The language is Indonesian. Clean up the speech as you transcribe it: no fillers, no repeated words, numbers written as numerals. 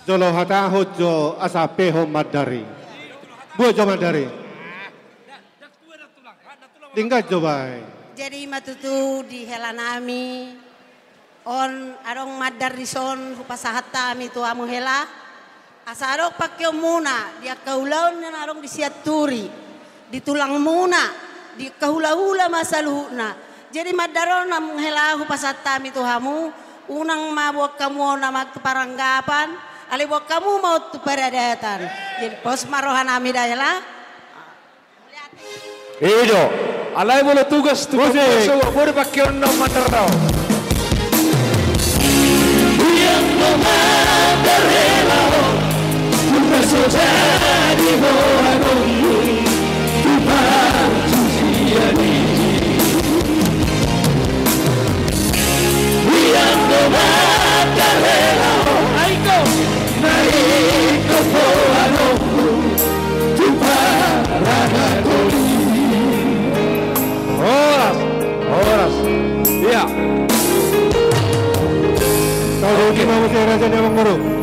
Jolo hata hojo asapeho madari. Buat jo madari. Tinggal coba. Jadi matutu di helanami on arong madar rison hupasahata mi tu amu hela asarok pakai muna dia kaulaun yang arong disiaturi ditulang muna di kahula-hula masaluhna jadi madaron amu hela hupasahata mi tu hamu unang mabok kamu nama tu paranggapan ali bok kamu mau tu peradatan jadi pos marohan ami dayala Ido, alai boleh tugas tu so boleh pakai orang matarau. Yang memadarelo, bukan sejadi orang tuhan suciani. Yang memadarelo, aiko, naiko poano, tuhan ragakoni. Horas, iya. Tahu gimana sih rasanya Bang Guru?